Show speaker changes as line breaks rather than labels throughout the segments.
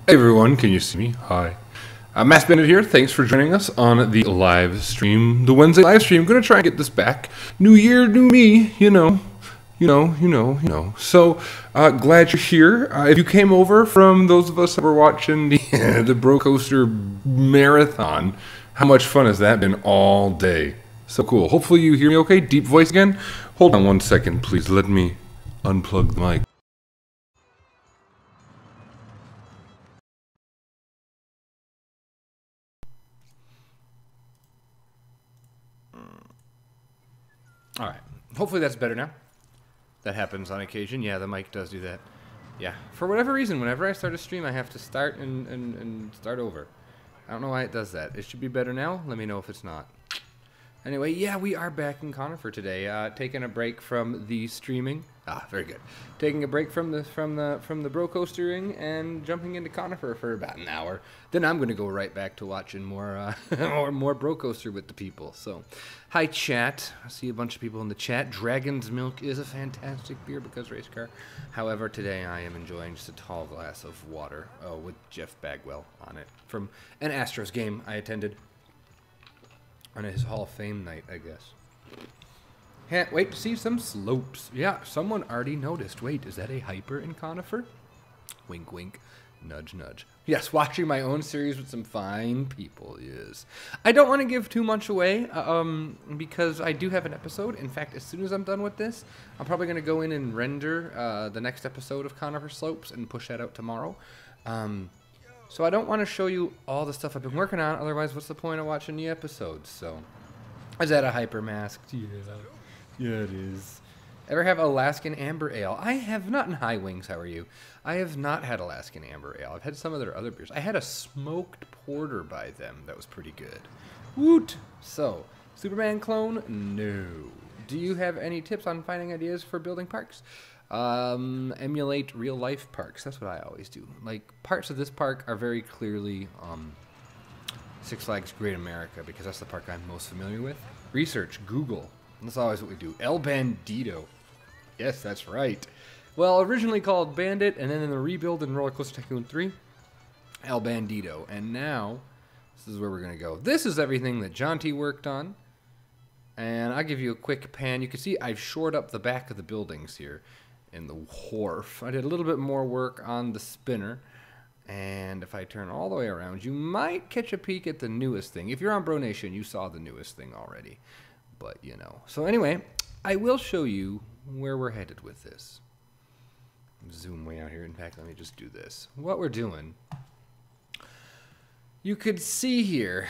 Hey everyone, can you see me? Hi. Mass Bandit here. Thanks for joining us on the live stream, the Wednesday live stream. I'm going to try and get this back. New year, new me, you know. So, glad you're here. If you came over from those of us that were watching the Bro Coaster marathon, how much fun has that been all day? So cool. Hopefully you hear me okay. Deep voice again. Hold on 1 second, please. Let me unplug the mic. All right. Hopefully that's better now. That happens on occasion. Yeah, the mic does do that. Yeah. For whatever reason, whenever I start a stream, I have to start and start over. I don't know why it does that. It should be better now. Let me know if it's not. Anyway, yeah, we are back in Conifer today. Taking a break from the streaming. Very good. Taking a break from the Bro Coastering and jumping into Conifer for about an hour. Then I'm going to go right back to watching more more Bro Coaster with the people. So, hi chat. I see a bunch of people in the chat. Dragon's Milk is a fantastic beer because race car. However, today I am enjoying just a tall glass of water with Jeff Bagwell on it from an Astros game I attended on his Hall of Fame night, I guess. Can't wait to see some slopes. Yeah, someone already noticed. Wait, is that a Hyper in Conifer? Wink, wink. Nudge, nudge. Yes, watching my own series with some fine people, yes. I don't want to give too much away, because I do have an episode. In fact, as soon as I'm done with this, I'm probably going to go in and render the next episode of Conifer Slopes and push that out tomorrow. So I don't want to show you all the stuff I've been working on, otherwise what's the point of watching the episodes? So, is that a Hyper mask? Yeah, it is. Ever have Alaskan Amber Ale? I have not. In High Wings, how are you? I have not had Alaskan Amber Ale. I've had some of their other beers. I had a smoked porter by them that was pretty good. Woot! So, Superman clone? No. Do you have any tips on finding ideas for building parks? Emulate real life parks. That's what I always do. Like, parts of this park are very clearly Six Flags Great America because that's the park I'm most familiar with. Research, Google. That's always what we do. El Bandito. Yes, that's right. Well, originally called Bandit, and then in the rebuild in Roller Coaster Tycoon 3, El Bandito. And now, this is where we're going to go. This is everything that John T worked on. And I'll give you a quick pan. You can see I've shored up the back of the buildings here in the wharf. I did a little bit more work on the spinner. And if I turn all the way around, you might catch a peek at the newest thing. If you're on Bro Nation, you saw the newest thing already. But, you know. So anyway, I will show you where we're headed with this. Zoom way out here. In fact, let me just do this. What we're doing, you could see here.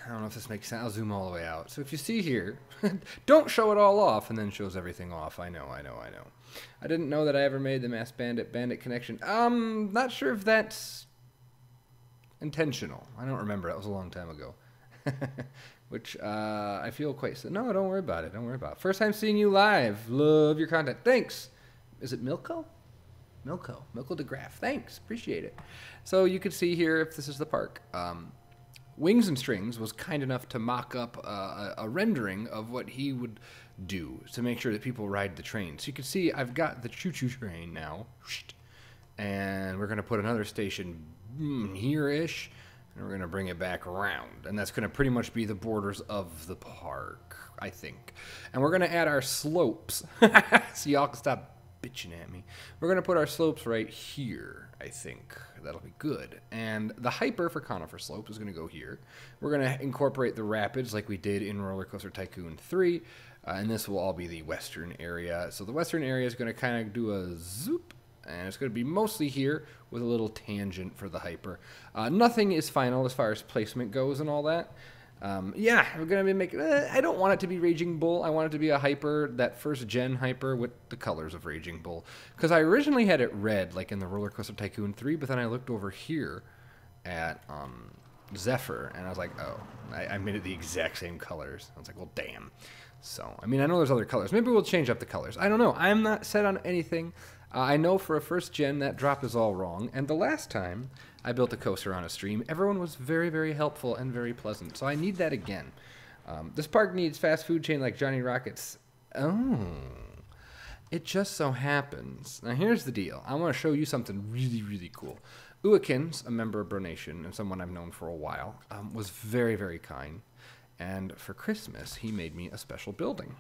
I don't know if this makes sense. I'll zoom all the way out. So if you see here, don't show it all off and then shows everything off. I know. I didn't know that I ever made the Mass Bandit connection. Not sure if that's intentional. I don't remember. That was a long time ago. Which I feel quite... No, don't worry about it. Don't worry about it. First time seeing you live. Love your content. Thanks. Is it Milko? Milko DeGraff. Thanks. Appreciate it. So you can see here, if this is the park, Wings and Strings was kind enough to mock up a rendering of what he would do to make sure that people ride the train. So you can see I've got the choo-choo train now. And we're going to put another station here-ish. And we're going to bring it back around. And that's going to pretty much be the borders of the park, I think. And we're going to add our slopes. So y'all can stop bitching at me. We're going to put our slopes right here, I think. That'll be good. And the Hyper for Conifer Slope is going to go here. We're going to incorporate the rapids like we did in Roller Coaster Tycoon 3. And this will all be the western area. So the western area is going to kind of do a zoop. And it's going to be mostly here with a little tangent for the Hyper. Nothing is final as far as placement goes and all that. Yeah, we're going to be making... I don't want it to be Raging Bull. I want it to be a Hyper, that first gen Hyper with the colors of Raging Bull. Because I originally had it red, like in the Roller Coaster Tycoon 3, but then I looked over here at Zephyr, and I was like, oh, I made it the exact same colors. I was like, well, damn. So, I mean, I know there's other colors. Maybe we'll change up the colors. I don't know. I'm not set on anything. I know for a first gen that drop is all wrong, and the last time I built a coaster on a stream, everyone was very, very helpful and very pleasant, so I need that again. This park needs fast food chain like Johnny Rockets. Oh, it just so happens. Now here's the deal. I want to show you something really, really cool. Uakins, a member of Bronation and someone I've known for a while, was very, very kind. And for Christmas, he made me a special building.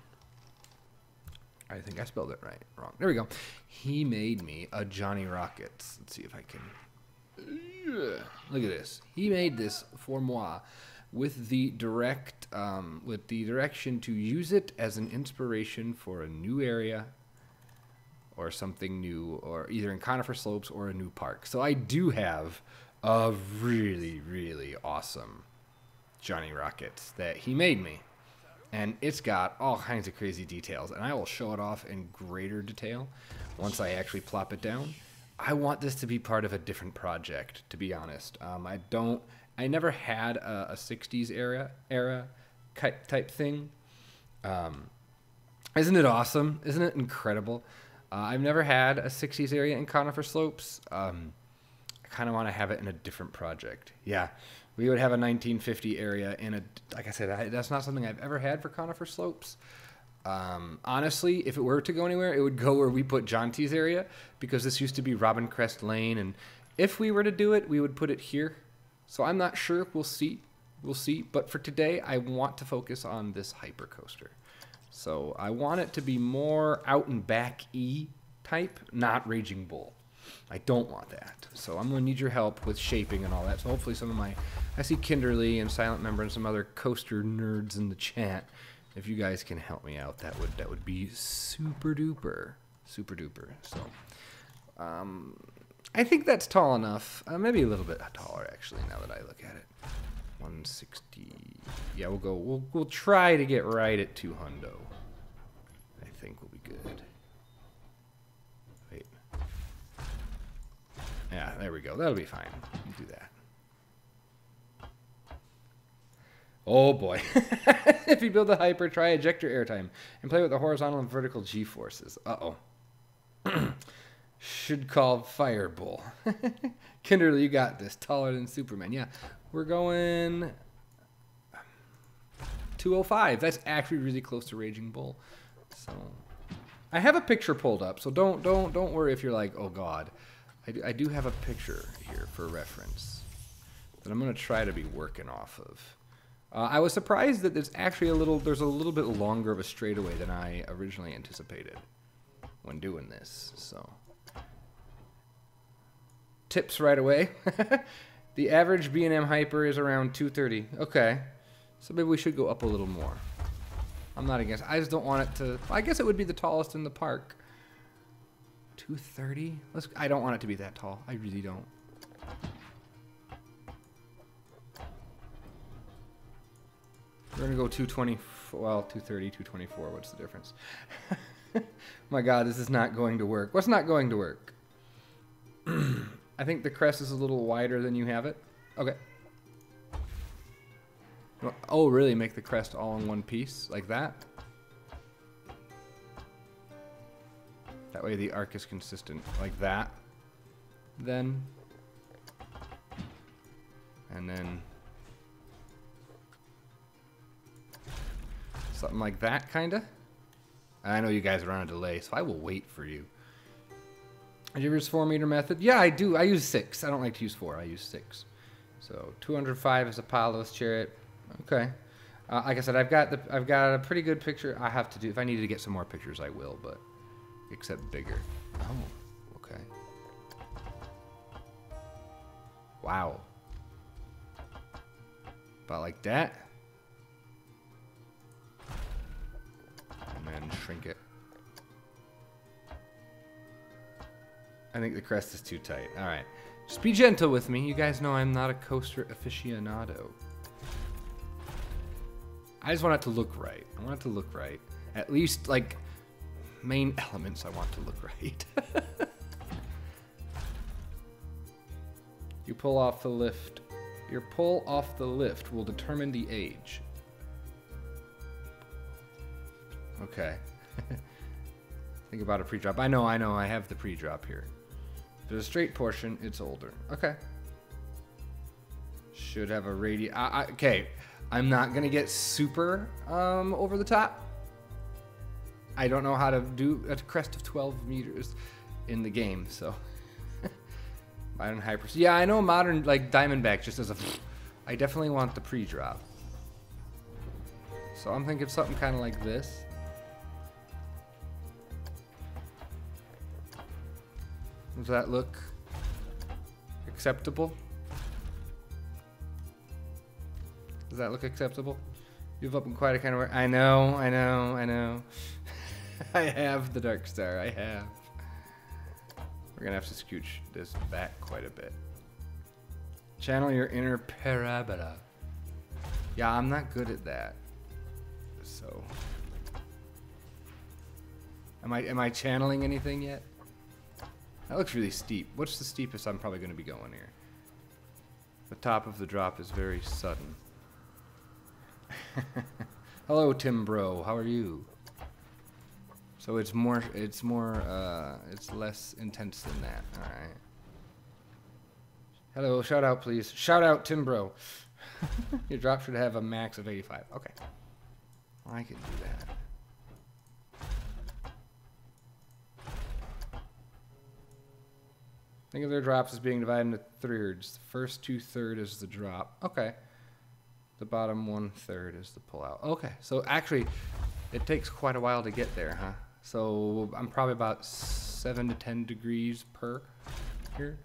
I think I spelled it right. Wrong. There we go. He made me a Johnny Rockets. Let's see if I can... Look at this. He made this for moi with the direction to use it as an inspiration for a new area or something new, or either in Conifer Slopes or a new park. So I do have a really, really awesome Johnny Rockets that he made me. And it's got all kinds of crazy details, and I will show it off in greater detail once I actually plop it down. I want this to be part of a different project, to be honest. I never had a 60s era type thing. Isn't it awesome? Isn't it incredible? I've never had a 60s area in Conifer Slopes. I kind of want to have it in a different project. Yeah, we would have a 1950 area in a, like I said, that's not something I've ever had for Conifer Slopes. Honestly, if it were to go anywhere, it would go where we put John T's area, because this used to be Robin Crest Lane, and if we were to do it, we would put it here. So I'm not sure. We'll see. We'll see. But for today, I want to focus on this Hypercoaster. So I want it to be more out and back-y type, not Raging Bull. I don't want that. So I'm going to need your help with shaping and all that. So hopefully some of my, I see Kinderly and Silent Member and some other coaster nerds in the chat. If you guys can help me out, that would be super duper. Super duper. So I think that's tall enough. Maybe a little bit taller, actually, now that I look at it. 160. Yeah, we'll try to get right at 200. I think we'll be good. Wait. Yeah, there we go. That'll be fine. We'll do that. Oh boy. If you build a hyper, try ejector airtime and play with the horizontal and vertical G-forces. Uh-oh. Should call Firebull. Kinderly, you got this. Taller than Superman. Yeah. We're going 205. That's actually really close to Raging Bull. So I have a picture pulled up, so don't worry if you're like, oh god. I do have a picture here for reference that I'm going to try to be working off of. I was surprised that there's actually there's a little bit longer of a straightaway than I originally anticipated when doing this. So tips right away. The average B&M Hyper is around 230. Okay. So maybe we should go up a little more. I'm not against. I just don't want it to... I guess it would be the tallest in the park. 230? I don't want it to be that tall. I really don't. We're going to go 220... Well, 230, 224. What's the difference? My god, this is not going to work. What's not going to work? I think the crest is a little wider than you have it. Okay. Oh, really? Make the crest all in one piece? Like that? That way the arc is consistent. Like that. Then. And then. Something like that, kinda? I know you guys are on a delay, so I will wait for you. Did you use 4-meter method? Yeah, I do. I use 6. I don't like to use 4. I use 6. So 205 is Apollo's chariot. Okay. Like I said, I've got a pretty good picture. I have to do. If I needed to get some more pictures, I will. But except bigger. Oh. Okay. Wow. About like that. And then shrink it. I think the crest is too tight. All right. Just be gentle with me. You guys know I'm not a coaster aficionado. I just want it to look right. I want it to look right. At least, like, main elements I want to look right. You pull off the lift. Your pull off the lift will determine the age. Okay. Think about a pre-drop. I know. I have the pre-drop here. If there's a straight portion, it's older. Okay. Should have a radius. Okay. I'm not going to get super over the top. I don't know how to do a crest of 12 meters in the game, so. Modern Hyper. Yeah, I know modern, like, Diamondback just as a... I definitely want the pre-drop. So I'm thinking something kind of like this. Does that look acceptable? Does that look acceptable? You've up in quite a kind of work. I know. I have the Dark Star. I have. We're gonna have to scooch this back quite a bit. Channel your inner parabola. Yeah, I'm not good at that. So, am I channeling anything yet? That looks really steep. What's the steepest I'm probably going to be going here? The top of the drop is very sudden. Hello, Tim Bro. How are you? So it's less intense than that. All right. Hello, shout out, please. Shout out, Tim Bro. Your drop should have a max of 85. Okay. Well, I can do that. Think of their drops as being divided into thirds. The first 2/3 is the drop. Okay. The bottom 1/3 is the pullout. Okay. So actually, it takes quite a while to get there, huh? So I'm probably about 7 to 10 degrees per here.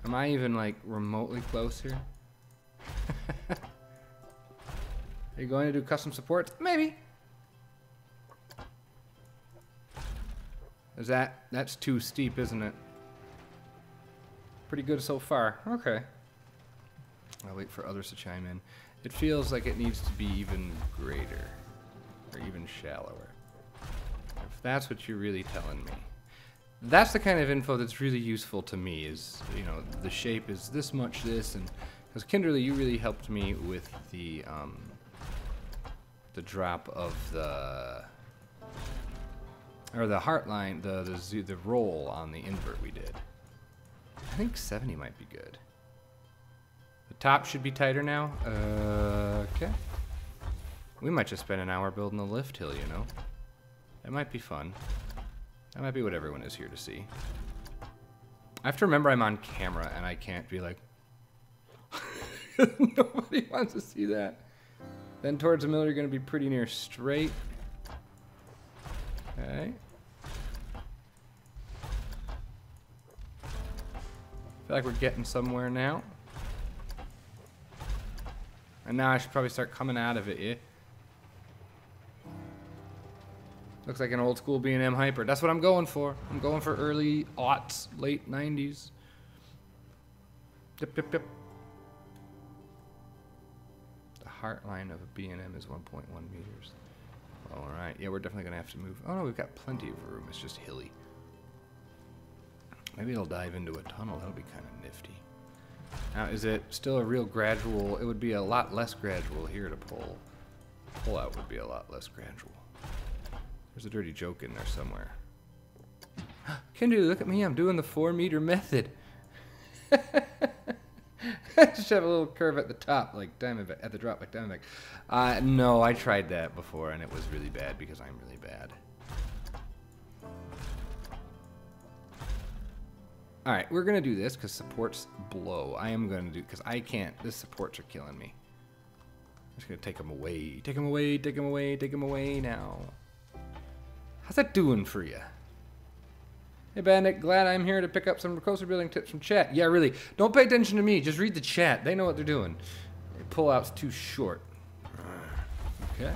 Am I even like remotely close here? Are you going to do custom supports? Maybe. That's too steep, isn't it? Pretty good so far. Okay. I'll wait for others to chime in. It feels like it needs to be even greater or even shallower. If that's what you're really telling me. That's the kind of info that's really useful to me is, you know, the shape is this much this, and because Kinderly, you really helped me with the drop of the, or the heart line, the roll on the invert we did. I think 70 might be good. The top should be tighter now. Okay. We might just spend an hour building the lift hill, you know. That might be fun. That might be what everyone is here to see. I have to remember I'm on camera and I can't be like, nobody wants to see that. Then towards the middle, you're going to be pretty near straight. Okay. Feel like we're getting somewhere now. And now I should probably start coming out of it, yeah? Looks like an old school B&M Hyper. That's what I'm going for. I'm going for early aughts, late 90s. Yep, yep, yep. The heart line of a B&M is 1.1 meters. All right. Yeah, we're definitely going to have to move. Oh, no, we've got plenty of room. It's just hilly. Maybe it'll dive into a tunnel. That'll be kind of nifty. Now, is it still a real gradual? It would be a lot less gradual here to pull. Pull out would be a lot less gradual. There's a dirty joke in there somewhere. Kendu, look at me. I'm doing the 4-meter method. Just have a little curve at the top, like Diamondback, at the drop, like Diamondback. No, I tried that before, and it was really bad because I'm really bad. All right, we're going to do this because supports blow. I am going to do, because I can't. This supports are killing me. I'm just going to take them away. Take them away, take them away, take them away now. How's that doing for you? Hey, Bandit, glad I'm here to pick up some coaster building tips from chat. Yeah, really. Don't pay attention to me. Just read the chat. They know what they're doing. Pull out's too short. Okay.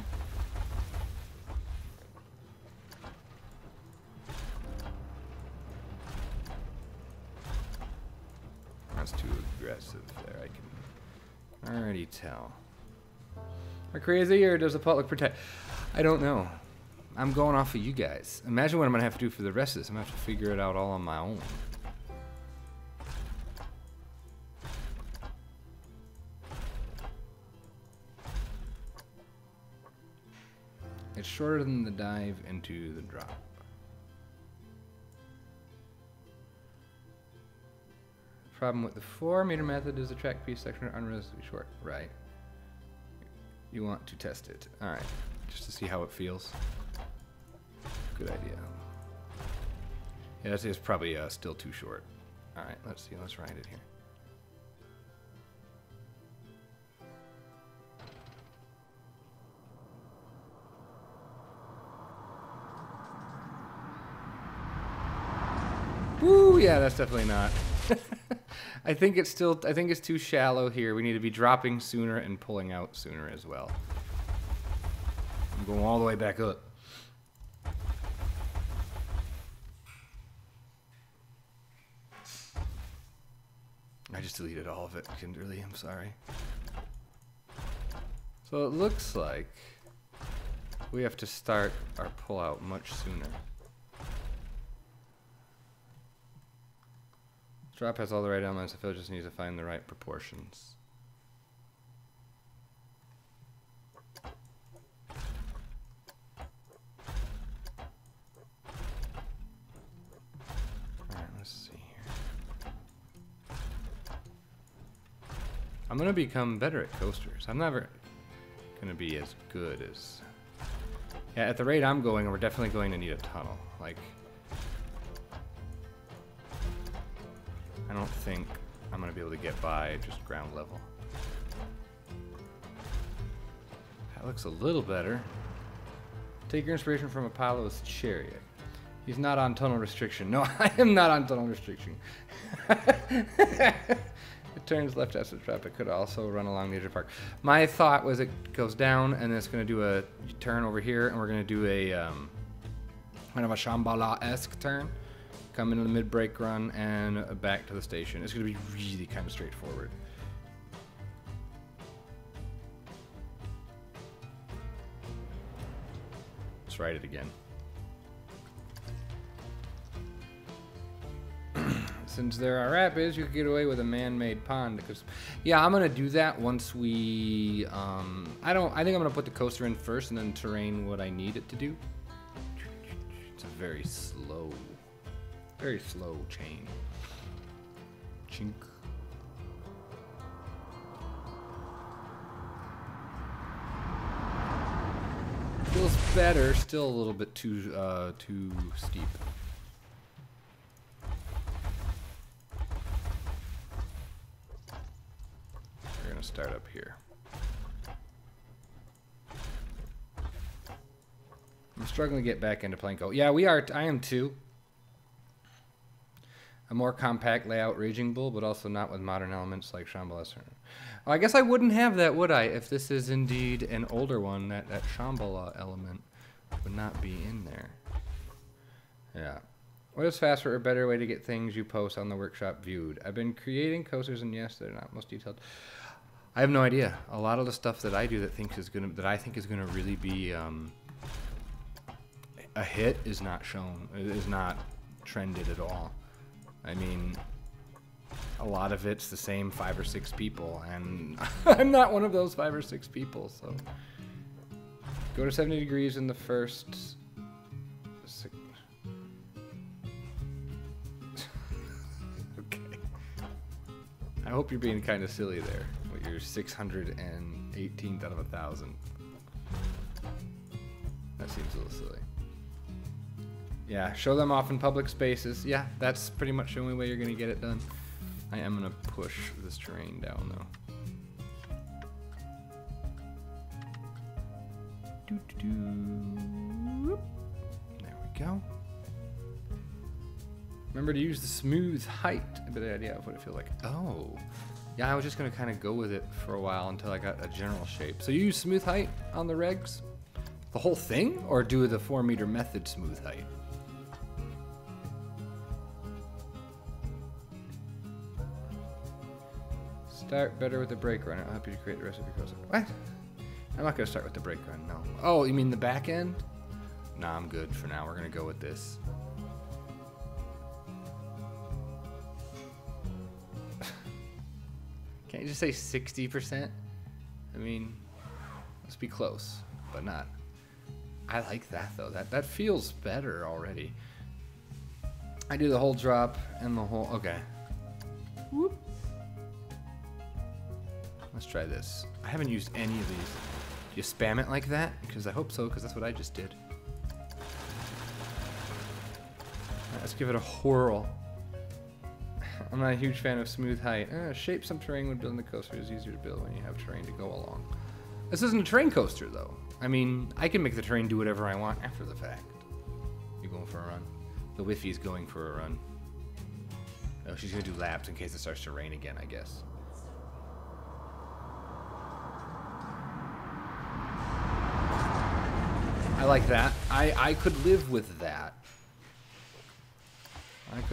That's too aggressive there. I can already tell. Am I crazy or does the pot look protect? I don't know. I'm going off of you guys. Imagine what I'm going to have to do for the rest of this. I'm going to have to figure it out all on my own. It's shorter than the dive into the drop. Problem with the 4-meter method is the track piece section are unrealistically short. Right. You want to test it. Alright. Just to see how it feels. Good idea. Yeah, it's probably still too short. All right, let's see. Let's ride it here. Woo! Yeah, that's definitely not. I think it's too shallow here. We need to be dropping sooner and pulling out sooner as well. I'm going all the way back up. I just deleted all of it, Kinderly. I'm sorry. So it looks like we have to start our pull-out much sooner. Drop has all the right elements. Phil just needs to find the right proportions. Alright, let's see here. I'm gonna become better at coasters. I'm never gonna be as good as... Yeah, at the rate I'm going, we're definitely going to need a tunnel. Like... I don't think I'm going to be able to get by just ground level. That looks a little better. Take your inspiration from Apollo's chariot. He's not on tunnel restriction. No, I am not on tunnel restriction. It turns left as a trap. It could also run along the edge of the park. My thought was it goes down and then it's going to do a turn over here and we're going to do a kind of a Shambhala-esque turn. Come into the mid-break run and back to the station. It's going to be really kind of straightforward. Let's ride it again. Since there are rapids, you could get away with a man-made pond. Because, yeah, I'm going to do that once we... I think I'm going to put the coaster in first and then terrain what I need it to do. It's a very slow chain. Chink. Feels better, still a little bit too steep. We're gonna start up here. I'm struggling to get back into Planko. Yeah, I am too. A more compact layout Raging Bull, but also not with modern elements like Shambhala. Well, I guess I wouldn't have that, would I? If this is indeed an older one, that Shambhala element would not be in there. Yeah. What is faster or better way to get things you post on the workshop viewed? I've been creating coasters, and yes, they're not most detailed. I have no idea. A lot of the stuff that I do that I think is gonna really be a hit is not shown. It is not trended at all. I mean, a lot of it's the same 5 or 6 people, and I'm not one of those 5 or 6 people, so. Go to 70 degrees in the first... Okay. I hope you're being kind of silly there, with your 618th out of 1,000. That seems a little silly. Yeah, show them off in public spaces. Yeah, that's pretty much the only way you're going to get it done. I am going to push this terrain down, though. There we go. Remember to use the smooth height. A bit of idea of what it feels like. Oh. Yeah, I was just going to kind of go with it for a while until I got a general shape. So you use smooth height on the regs? The whole thing? Or do the 4-meter method smooth height? Start better with the brake run. It'll help you to create the rest of your coaster. What? I'm not going to start with the brake run, no. Oh, you mean the back end? Nah, I'm good for now. We're going to go with this. Can't you just say 60%? I mean, let's be close, but not. I like that, though. That feels better already. I do the whole drop and the whole... Okay. Whoop. Let's try this. I haven't used any of these. Do you spam it like that? Because I hope so, because that's what I just did. Let's give it a whirl. I'm not a huge fan of smooth height. Shape some terrain when building the coaster is easier to build when you have terrain to go along. This isn't a terrain coaster, though. I mean, I can make the terrain do whatever I want after the fact. You going for a run? The Whiffy's going for a run. Oh, she's going to do laps in case it starts to rain again, I guess. I like that. I could live with that.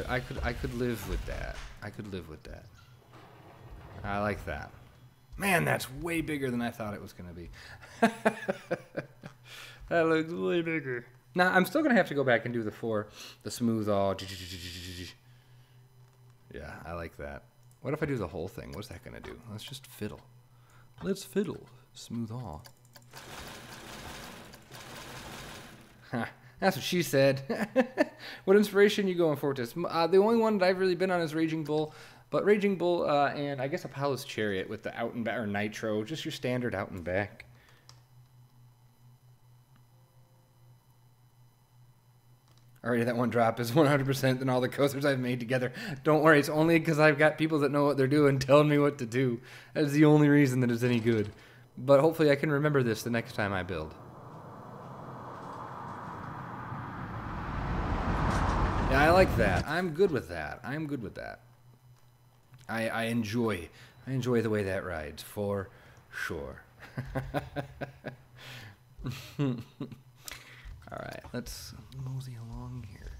I could live with that. I could live with that. I like that. Man, that's way bigger than I thought it was gonna be. That looks way bigger. Now I'm still gonna have to go back and do the smooth all. Yeah, I like that. What if I do the whole thing? What's that gonna do? Let's just fiddle. Let's fiddle. Smooth all. That's what she said. What inspiration you going for with this? The only one that I've really been on is Raging Bull. But Raging Bull and I guess Apollo's Chariot with the out and back, or Nitro. Just your standard out and back. Already that one drop is 100% than all the coasters I've made together. Don't worry, it's only because I've got people that know what they're doing telling me what to do. That is the only reason that it's any good. But hopefully I can remember this the next time I build. Yeah, I like that. I'm good with that. I'm good with that. I enjoy the way that rides, for sure. Alright, let's mosey along here.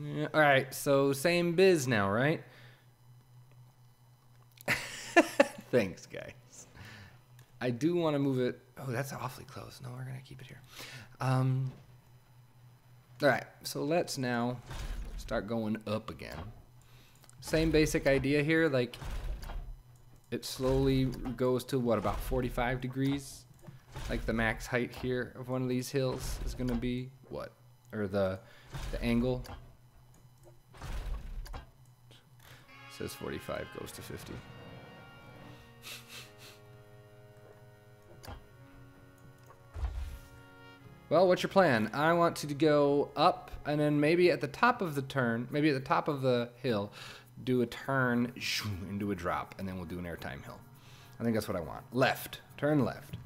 Yeah, alright, so same biz now, right? Thanks, guys. I do want to move it. Oh, that's awfully close. No, we're going to keep it here. Alright, so let's now start going up again. Same basic idea here, like it slowly goes to what, about 45 degrees? Like the max height here of one of these hills is going to be what? Or the angle? It says 45 goes to 50. Well, what's your plan? I want to go up and then maybe at the top of the turn, maybe at the top of the hill, do a turn and do a drop, and then we'll do an airtime hill. I think that's what I want. Left. Turn left.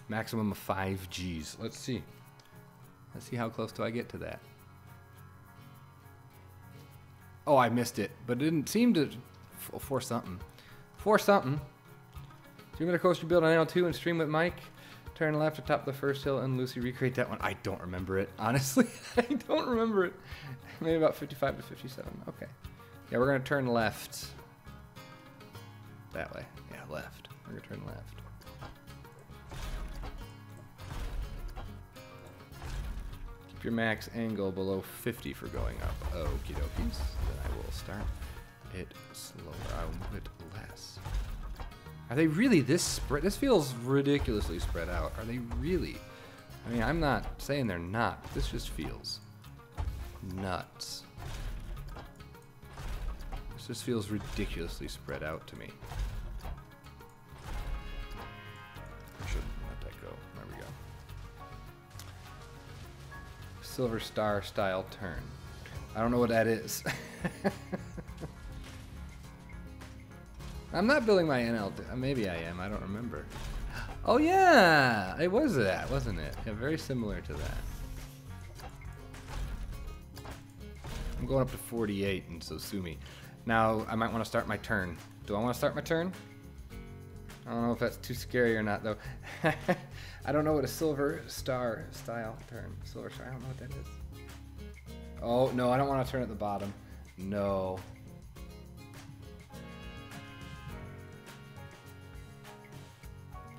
Maximum of 5 Gs. Let's see. Let's see how close do I get to that. Oh, I missed it, but it didn't seem to force something. Force something. Stream the coaster build on L2 and stream with Mike. Turn left atop the first hill and Lucy recreate that one. I don't remember it, honestly. I don't remember it. Maybe about 55 to 57. Okay. Yeah, we're going to turn left. That way. Yeah, left. We're going to turn left. Keep your max angle below 50 for going up. Okie dokies. Then I will start it slower. I will move it less. Are they really this spread? This feels ridiculously spread out. Are they really? I mean, I'm not saying they're not. But this just feels nuts. This just feels ridiculously spread out to me. I shouldn't let that go. There we go. Silver Star style turn. I don't know what that is. I'm not building my NL. Maybe I am. I don't remember. Oh yeah, it was that, wasn't it? Yeah, very similar to that. I'm going up to 48, and so sue me. Now I might want to start my turn. Do I want to start my turn? I don't know if that's too scary or not, though. I don't know what a Silver Star style turn. Silver Star. I don't know what that is. Oh no, I don't want to turn at the bottom. No.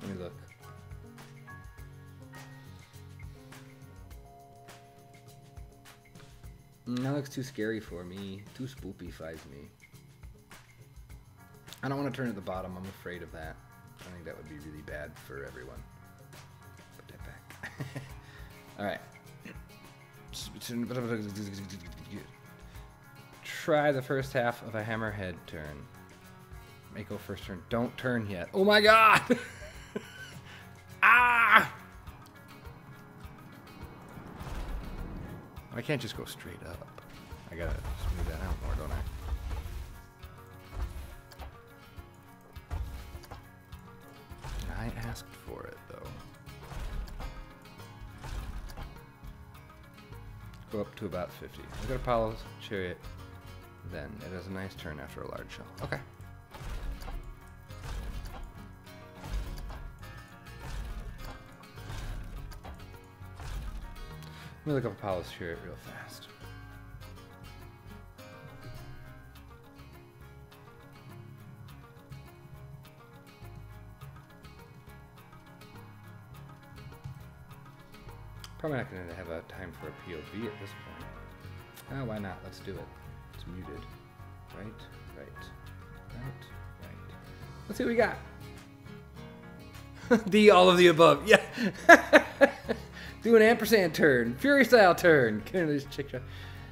Let me look. That looks too scary for me. Too spoopy-fies me. I don't want to turn at the bottom. I'm afraid of that. I think that would be really bad for everyone. Put that back. Alright. Try the first half of a hammerhead turn. Make go first turn. Don't turn yet. Oh my god! Ah! I can't just go straight up. I gotta smooth that out more, don't I? I asked for it, though. Go up to about 50. Look at Apollo's chariot. Then it has a nice turn after a large shell. Okay. Let me look up Apollo's chariot real fast. Probably not going to have a time for a POV at this point. Oh, why not? Let's do it. It's muted. Right, right, right, right. Let's see what we got. All of the above. Yeah. Do an ampersand turn. Fury style turn. Kinderly's chick.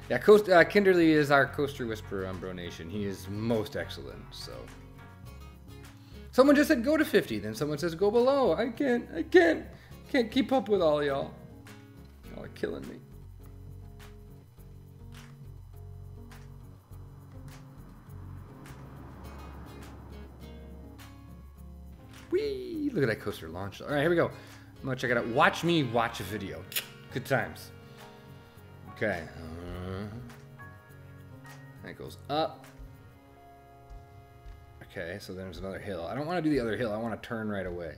Yeah, Kinderly is our coaster whisperer on Bro Nation. He is most excellent, so. Someone just said go to 50, then someone says go below. I can't keep up with all y'all. Y'all are killing me. Whee! Look at that coaster launch. All right, here we go. I'm gonna check it out. Watch me watch a video. Good times. Okay. That goes up. Okay, so there's another hill. I don't want to do the other hill. I want to turn right away.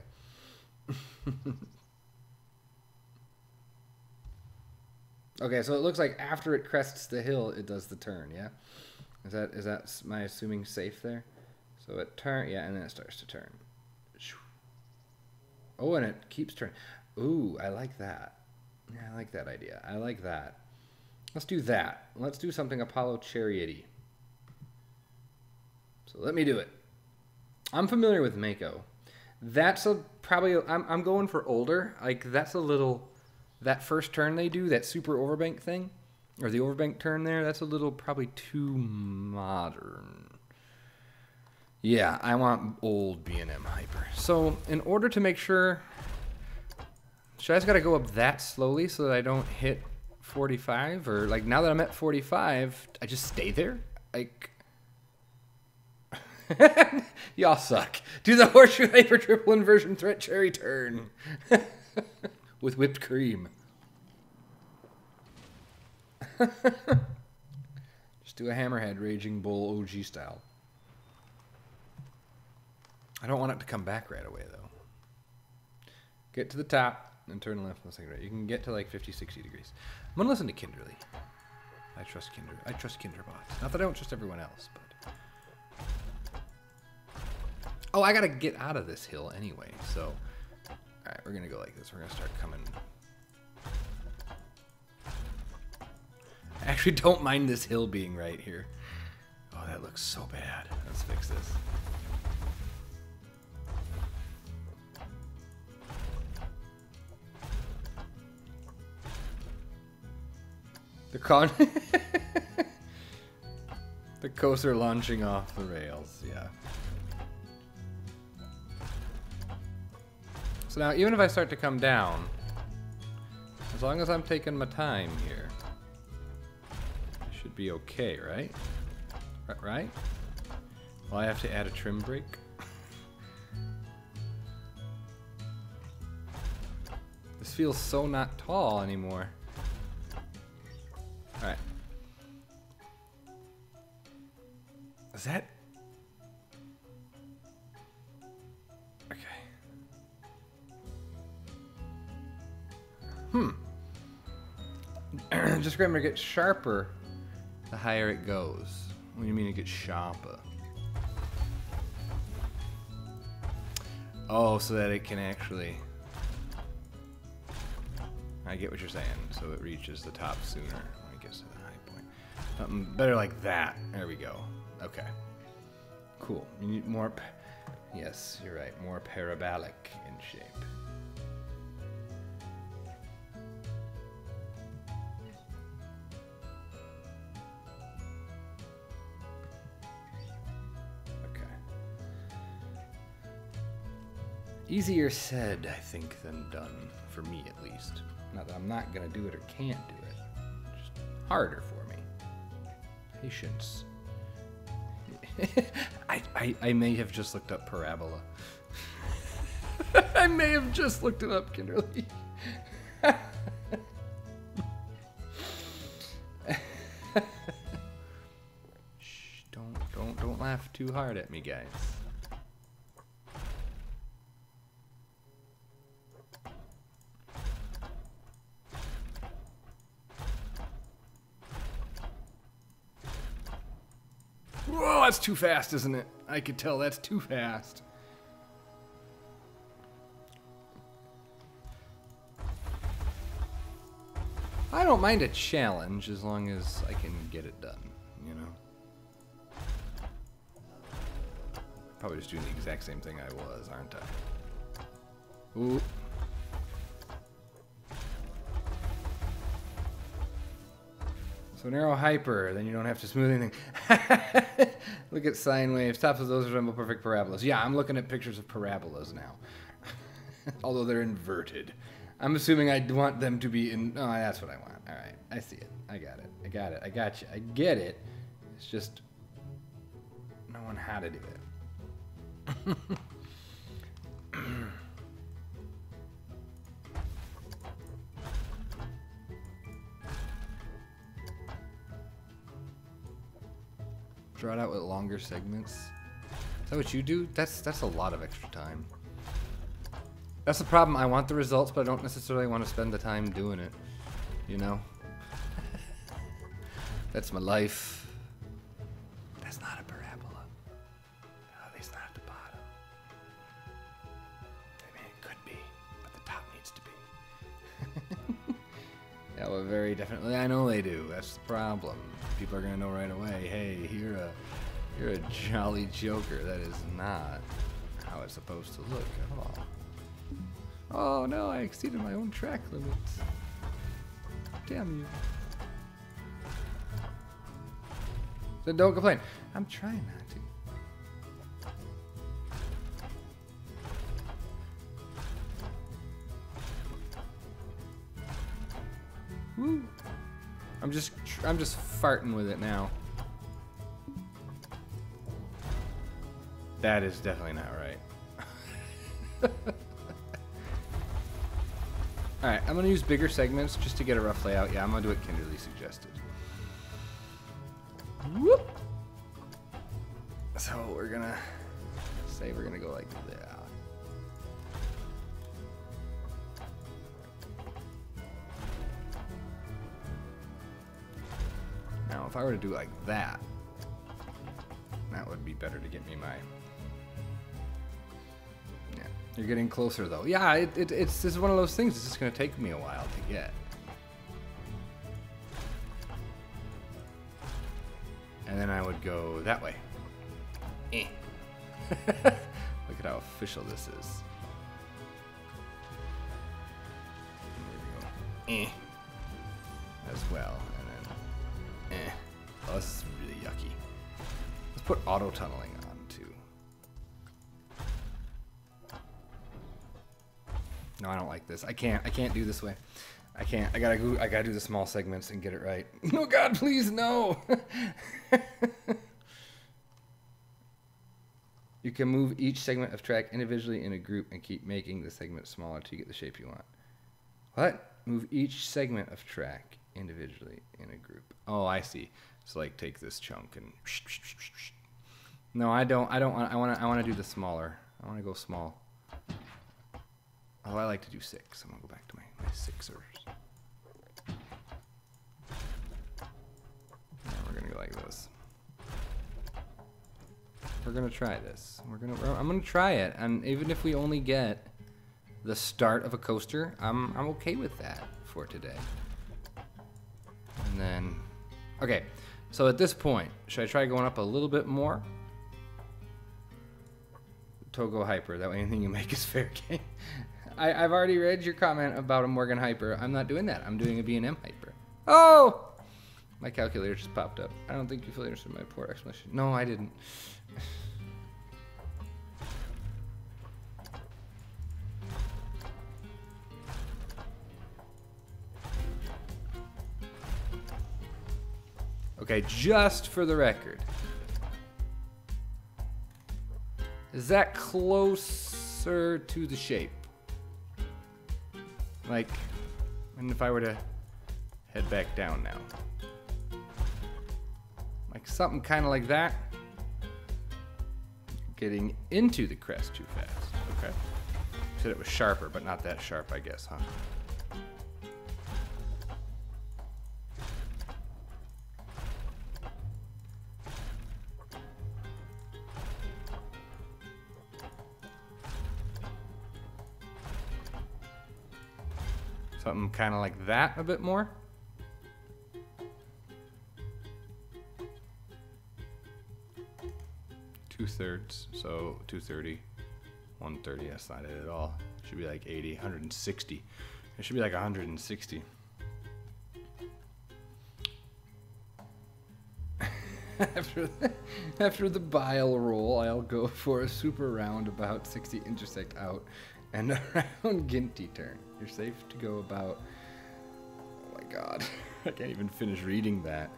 Okay, so it looks like after it crests the hill, it does the turn, yeah? Is that my assuming safe there? So it turn, yeah, and then it starts to turn. Oh, and it keeps turning. Ooh, I like that. Yeah, I like that idea. I like that. Let's do that. Let's do something Apollo Chariot-y. So let me do it. I'm familiar with Mako. That's probably, I'm going for older. Like, that's a little, that first turn they do, that super overbank thing, or the overbank turn there, that's a little probably too modern. Yeah, I want old B&M Hyper. So in order to make sure, I just got to go up that slowly so that I don't hit 45, or like now that I'm at 45, I just stay there? Like, y'all suck. Do the horseshoe hyper triple inversion threat cherry turn with whipped cream. Just do a hammerhead raging bull OG style. I don't want it to come back right away, though. Get to the top and turn left. Let's right. You can get to like 50, 60 degrees. I'm going to listen to Kinderly. I trust Kinder. I trust Kinderbot. Not that I don't trust everyone else, but... Oh, I got to get out of this hill anyway, so... Alright, we're going to go like this. We're going to start coming... I actually don't mind this hill being right here. Oh, that looks so bad. Let's fix this. The coaster launching off the rails, yeah. So now, even if I start to come down, as long as I'm taking my time here, I should be okay, right? Right? Well, I have to add a trim brake. This feels so not tall anymore. Alright. Is that... Okay. Just remember, it gets sharper the higher it goes. What do you mean it gets sharper? Oh, so that it can actually... I get what you're saying. So it reaches the top sooner when it gets to the high point. Something better like that. There we go. Okay. Cool. You need more... Yes, you're right. More parabolic in shape. Easier said, I think, than done, for me at least. Not that I'm not going to do it or can't do it. Just harder for me. Patience. I may have just looked up parabola. I may have just looked it up, Kinderly. Shh, don't laugh too hard at me, guys. Whoa, that's too fast, isn't it? I could tell that's too fast. I don't mind a challenge as long as I can get it done, you know? Probably just doing the exact same thing I was, aren't I? Ooh. So narrow hyper, then you don't have to smooth anything. Look at sine waves. Tops of those resemble perfect parabolas. Yeah, I'm looking at pictures of parabolas now. Although they're inverted. I'm assuming I want them to be in... Oh, that's what I want. All right, I see it. I got it. I got it. I got you. I get it. It's just... knowing how to do it. Draw it out with longer segments. Is that what you do? That's a lot of extra time. That's the problem. I want the results, but I don't necessarily want to spend the time doing it. You know? That's my life. That's not a parabola. At least not at the bottom. I mean, it could be, but the top needs to be. Yeah, well, very definitely. I know they do. That's the problem. People are gonna know right away. Hey, you're a jolly joker. That is not how it's supposed to look at all. Oh no, I exceeded my own track limits. Damn you. Then don't complain. I'm trying not to. Woo. I'm just farting with it now. That is definitely not right. Alright, I'm going to use bigger segments just to get a rough layout. Yeah, I'm going to do what Kinderly suggested. Whoop! So we're going to say we're going to go like that. Now, if I were to do like that, that would be better to get me my... Yeah, you're getting closer though. Yeah, it's this is one of those things. It's just going to take me a while to get. And then I would go that way. Eh. Look at how official this is. There we go. Eh. As well. And then eh. Oh, this is really yucky. Let's put auto tunneling on too. No, I don't like this. I can't do this way. I can't. I gotta do the small segments and get it right. No, God, please, no. You can move each segment of track individually in a group and keep making the segment smaller till you get the shape you want. What? Move each segment of track individually in a group. Oh, I see. So like take this chunk and. No, I don't want. I want to do the smaller. I want to go small. Oh, I like to do 6. I'm gonna go back to my sixers. Now we're gonna go like this. We're gonna try this. I'm gonna try it, and even if we only get the start of a coaster, I'm okay with that for today. And then, okay. So at this point, should I try going up a little bit more? Togo Hyper. That way, anything you make is fair game. I've already read your comment about a Morgan Hyper. I'm not doing that. I'm doing a B&M Hyper. Oh! My calculator just popped up. I don't think you fully understood my poor explanation. No, I didn't. Okay, just for the record. Is that closer to the shape? Like, and if I were to head back down now. Like something kind of like that. Getting into the crest too fast. Okay. Said it was sharper, but not that sharp, I guess, huh? Something kind of like that a bit more. Two-thirds, so 230, 130, that's not it at all. Should be like 80, 160. It should be like 160. After the bile roll, I'll go for a super roundabout 60 intersect out and around Ginty turn. You're safe to go about. Oh my god, I can't even finish reading that.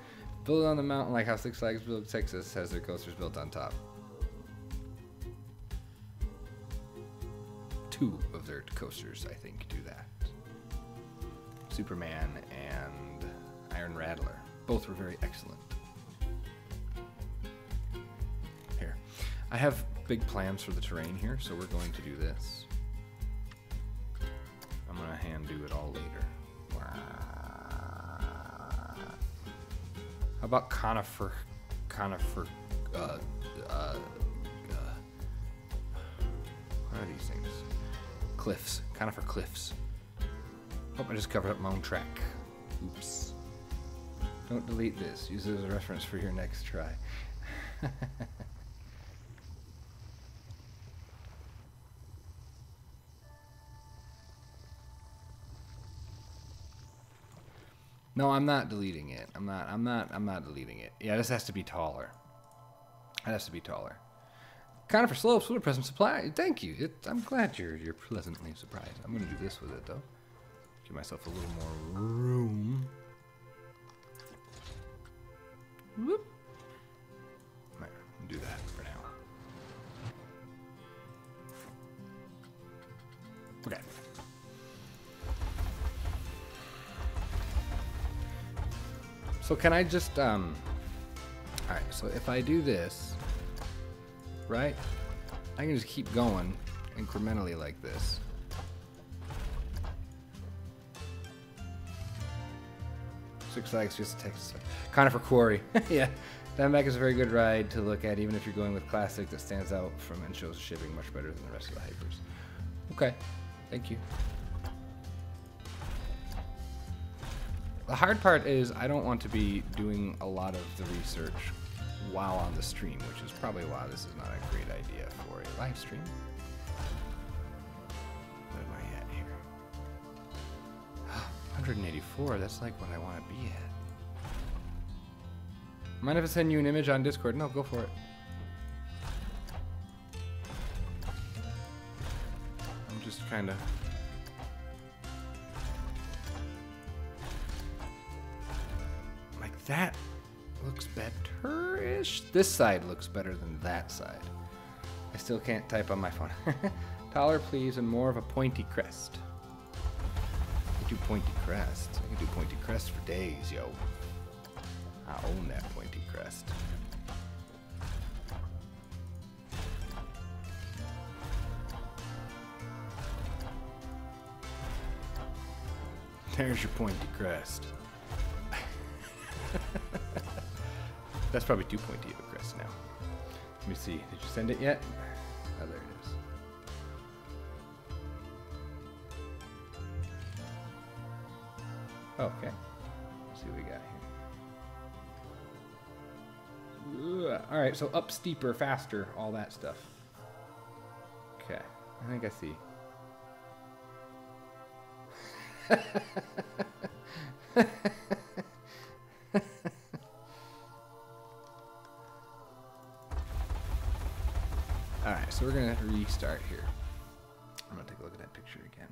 Build on the mountain like how Six Flags Build Texas has their coasters built on top. 2 of their coasters, I think, do that. Superman and Iron Rattler. Both were very excellent. Here. I have big plans for the terrain here, so we're going to do this. I'm going to hand do it all later. How about Conifer? What are these things? Cliffs. Conifer cliffs. Oh, I just covered up my own track. Oops. Don't delete this. Use it as a reference for your next try. No, I'm not deleting it. I'm not deleting it. Yeah, this has to be taller. It has to be taller. Conifer slopes with a present supply. Thank you. I'm glad you're pleasantly surprised. I'm gonna do this with it though. Give myself a little more room. Whoop. Right, do that for now. Okay. So can I just alright, so if I do this, right? I can just keep going incrementally like this. Six Flags just Texas. Conifer Quarry. Yeah. Diamondback is a very good ride to look at, even if you're going with classic that stands out from and shows shipping much better than the rest of the hypers. Okay. Thank you. The hard part is I don't want to be doing a lot of the research while on the stream, which is probably why this is not a great idea for a live stream. What am I at here? 184, that's like what I want to be at. Mind if I send you an image on Discord? No, go for it. I'm just kind of... That looks better-ish. This side looks better than that side. I still can't type on my phone. Taller, please, and more of a pointy crest. I can do pointy crest. I can do pointy crest for days, yo. I own that pointy crest. There's your pointy crest. That's probably too pointy of a crest now. Let me see. Did you send it yet? Oh, there it is. Oh, okay. Let's see what we got here. All right, so up steeper, faster, all that stuff. Okay, I think I see. Alright, so we're going to restart here. I'm going to take a look at that picture again.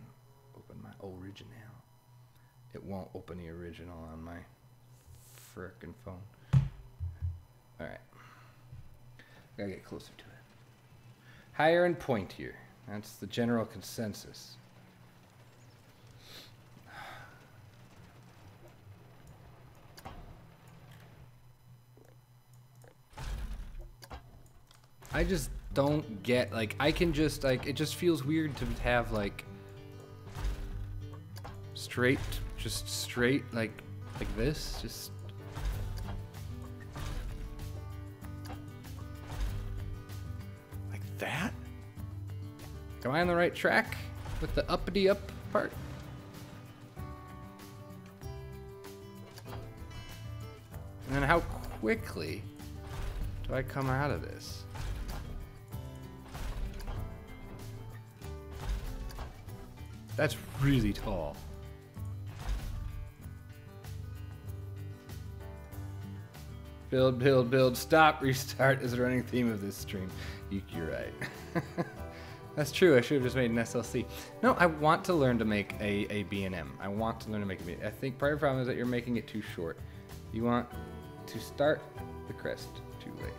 Open my original. It won't open the original on my frickin' phone. Alright. Gotta get closer to it. Higher and pointier. That's the general consensus. I just don't get, like, I can just, like, it just feels weird to have, like, straight, like this, just. Like that? Am I on the right track with the uppity up part? And then how quickly do I come out of this? That's really tall. Build, build, build, stop, restart is the running theme of this stream. You're right. That's true, I should have just made an SLC. No, I want to learn to make a B&M. I want to learn to make a B&M. I think part of the problem is that you're making it too short. You want to start the crest too late.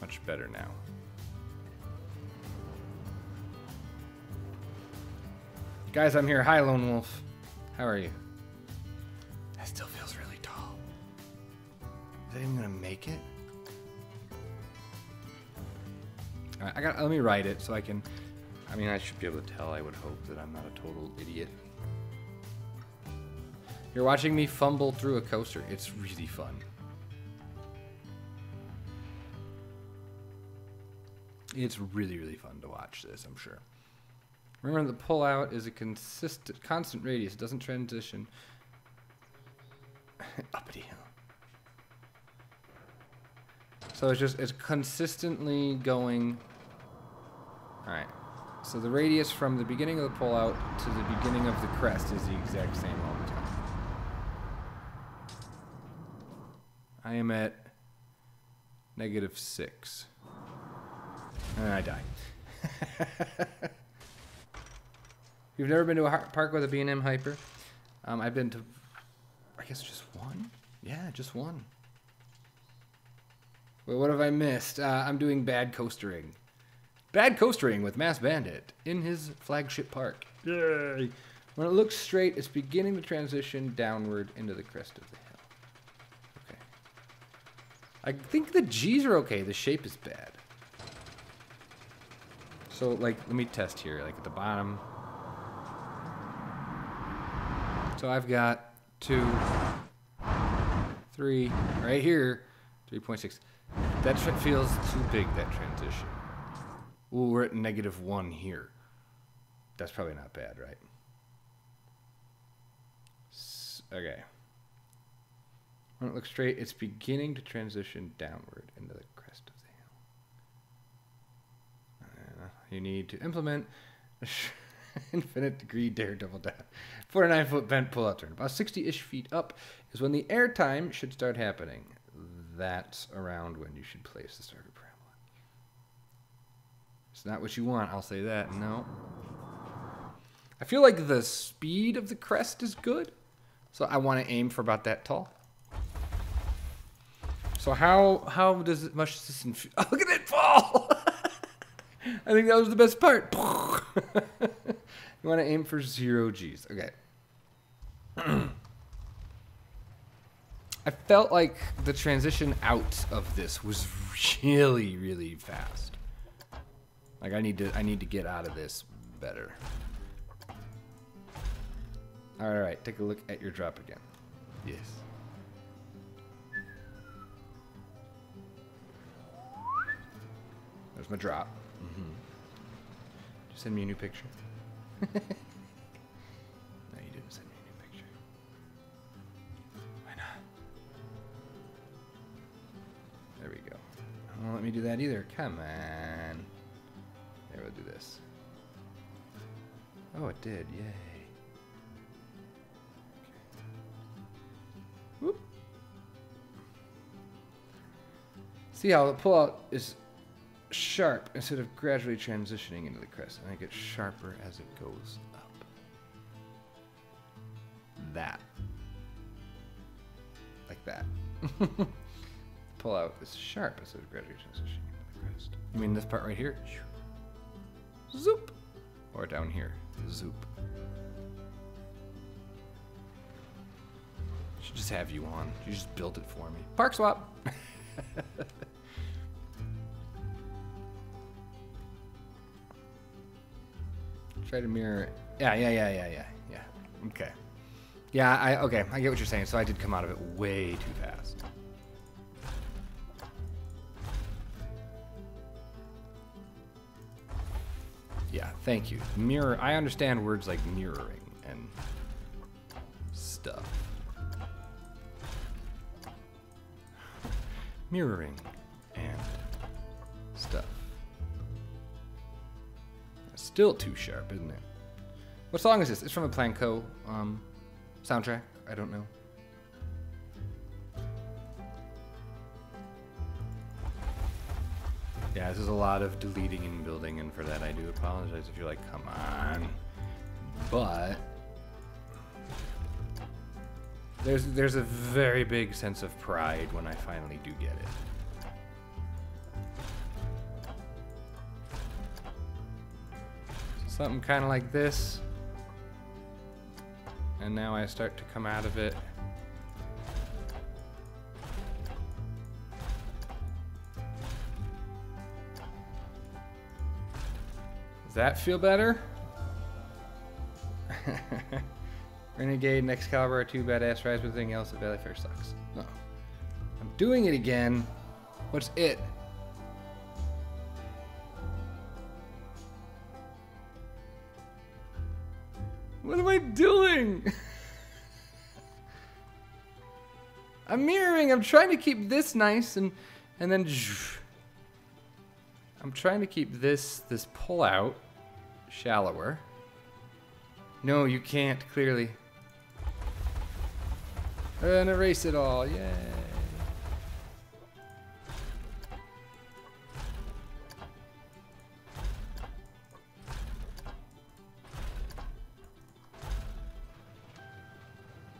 Much better now. Guys, I'm here. Hi, Lone Wolf. How are you? That still feels really tall. Is that even gonna make it? All right, let me write it so I can. I mean, I should be able to tell. I would hope that I'm not a total idiot. You're watching me fumble through a coaster. It's really fun. It's really, really fun to watch this, I'm sure. Remember, the pull-out is a constant radius. It doesn't transition. Uppity hill. So it's consistently going. All right. So the radius from the beginning of the pull-out to the beginning of the crest is the exact same all the time. I am at -6. And I die. You've never been to a park with a B&M Hyper? I've been to, I guess, just one? Yeah, just one. Well, what have I missed? I'm doing bad coastering. Bad coastering with Mass Bandit in his flagship park. Yay! When it looks straight, it's beginning to transition downward into the crest of the hill. Okay. I think the G's are okay. The shape is bad. So, like, let me test here. Like, at the bottom. So I've got 2, 3, right here, 3.6. That feels too big, that transition. Ooh, we're at -1 here. That's probably not bad, right? Okay. When it looks straight, it's beginning to transition downward into the crest of the hill. You need to implement a infinite degree daredevil down. 49-foot bent pull-out turn. About 60-ish feet up is when the airtime should start happening. That's around when you should place the starter parabola. It's not what you want, I'll say that. No. I feel like the speed of the crest is good, so I want to aim for about that tall. So how does it much does this infuse? Oh, look at it fall! I think that was the best part. You want to aim for 0 G's. Okay. I felt like the transition out of this was really, really fast. Like I need to get out of this better. All right, take a look at your drop again. Yes. There's my drop. Mm-hmm. Just send me a new picture. No, you didn't send me a new picture. Why not? There we go. Don't let me do that either. Come on. There, we'll do this. Oh, it did. Yay. Whoop. See how the pullout is sharp instead of gradually transitioning into the crest, and it gets sharper as it goes up. that. Like that. Pull out as sharp as a graduation machine. You mean this part right here? Zoop. Or down here. Zoop. Should just have you on. You just built it for me. Park swap. Try to mirror. Yeah. Okay. Yeah, okay. I get what you're saying. So I did come out of it way too fast. Yeah, thank you. Mirror. I understand words like mirroring and stuff. Mirroring and stuff. Still too sharp, isn't it? What song is this? It's from a Planco soundtrack. I don't know. Yeah, this is a lot of deleting and building, and for that I do apologize if you're like, come on. But there's a very big sense of pride when I finally do get it. Something kind of like this. And now I start to come out of it. Does that feel better? Renegade and Excalibur are two badass rides, but everything else at Valley Fair sucks. No. I'm doing it again. What's it? What am I doing? I'm mirroring. I'm trying to keep this nice and then I'm trying to keep this pull out shallower. No, you can't, clearly. And erase it all. Yay.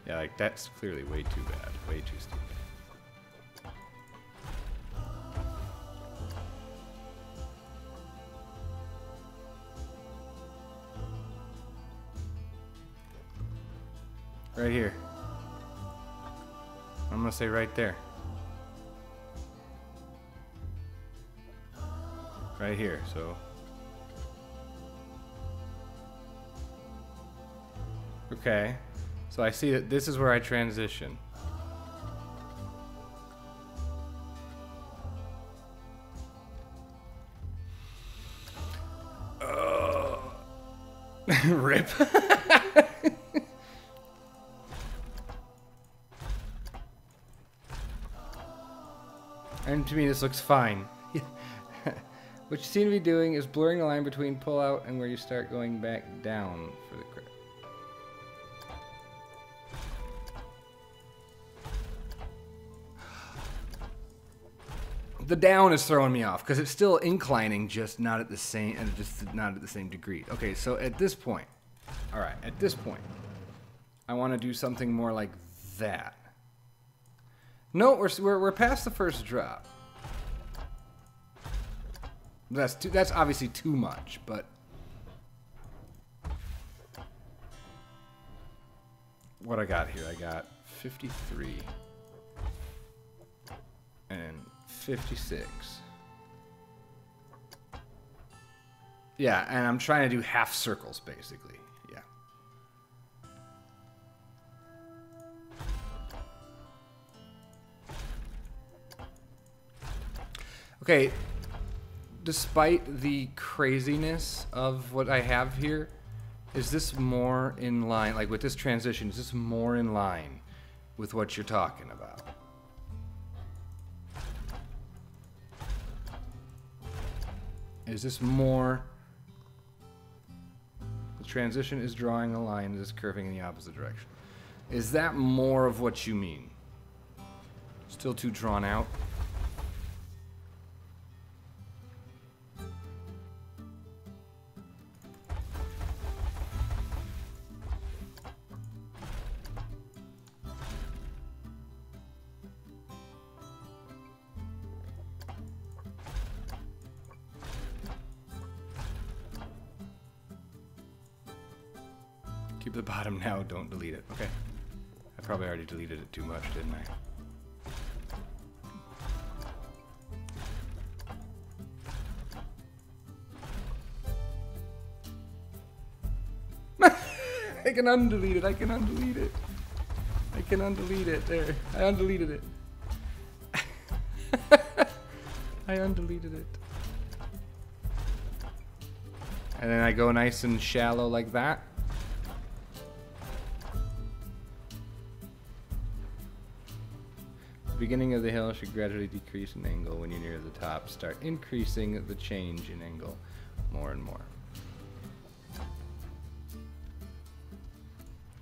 Yeah, like that's clearly way too bad. Way too stupid. Right here. I'm gonna say right there. Right here, so. Okay. So I see that this is where I transition. Rip. And to me this looks fine. What you seem to be doing is blurring the line between pull out and where you start going back down for the grip. The down is throwing me off because it's still inclining, just not at the same, degree. Okay, so at this point, all right, at this point, I want to do something more like that. No, we're past the first drop. That's obviously too much, but what I got here, I got 53 and 56. Yeah, and I'm trying to do half circles, basically. Yeah. Okay, despite the craziness of what I have here, is this more in line, like with this transition, is this more in line with what you're talking about? Is this more... The transition is drawing a line that is curving in the opposite direction. Is that more of what you mean? Still too drawn out? Keep the bottom now, don't delete it. Okay. I probably already deleted it too much, didn't I? I can undelete it, I can undelete it. I can undelete it, there. I undeleted it. I undeleted it. And then I go nice and shallow like that. The beginning of the hill should gradually decrease in angle when you near the top. Start increasing the change in angle more and more.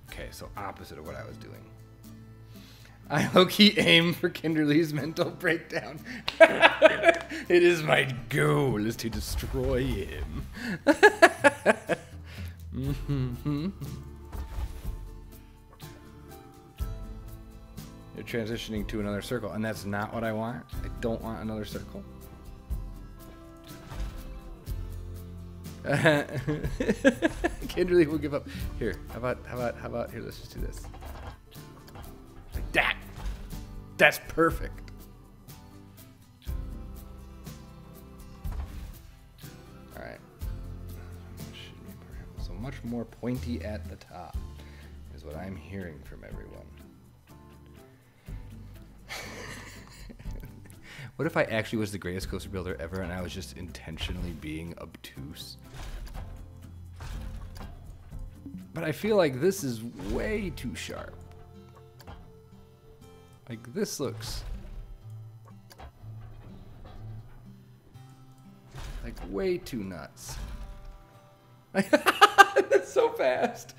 Okay, so opposite of what I was doing. I low-key aim for Kinderly's mental breakdown. It is my goal is to destroy him. You're transitioning to another circle, and that's not what I want. I don't want another circle. Kinderly will give up. Here, how about here, let's just do this. Like that. That's perfect. Alright. So much more pointy at the top is what I'm hearing from everyone. What if I actually was the greatest coaster builder ever and I was just intentionally being obtuse? But I feel like this is way too sharp. Like this looks like way too nuts. That's so fast.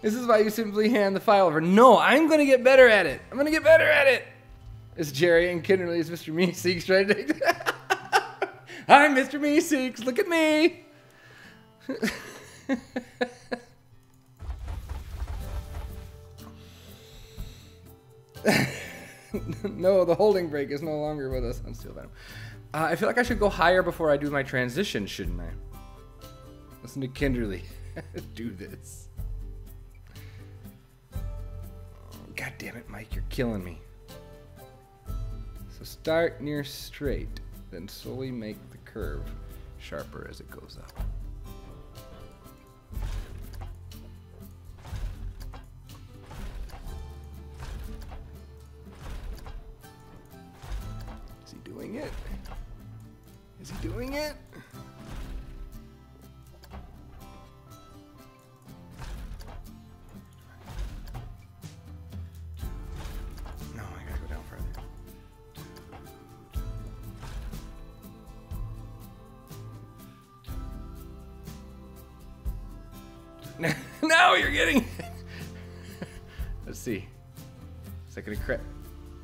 This is why you simply hand the file over. No, I'm gonna get better at it. I'm gonna get better at it. It's Jerry and Kinderly's Mr. Meeseeks, right? I'm Mr. Meeseeks. Look at me. No, the holding break is no longer with us on Steel Venom. I feel like I should go higher before I do my transition, shouldn't I? Listen to Kinderly. Do this. God damn it, Mike, you're killing me. So start near straight, then slowly make the curve sharper as it goes up. Is he doing it? Is he doing it? No, I gotta go down further. Now you're getting it. Let's see. Is that gonna crack?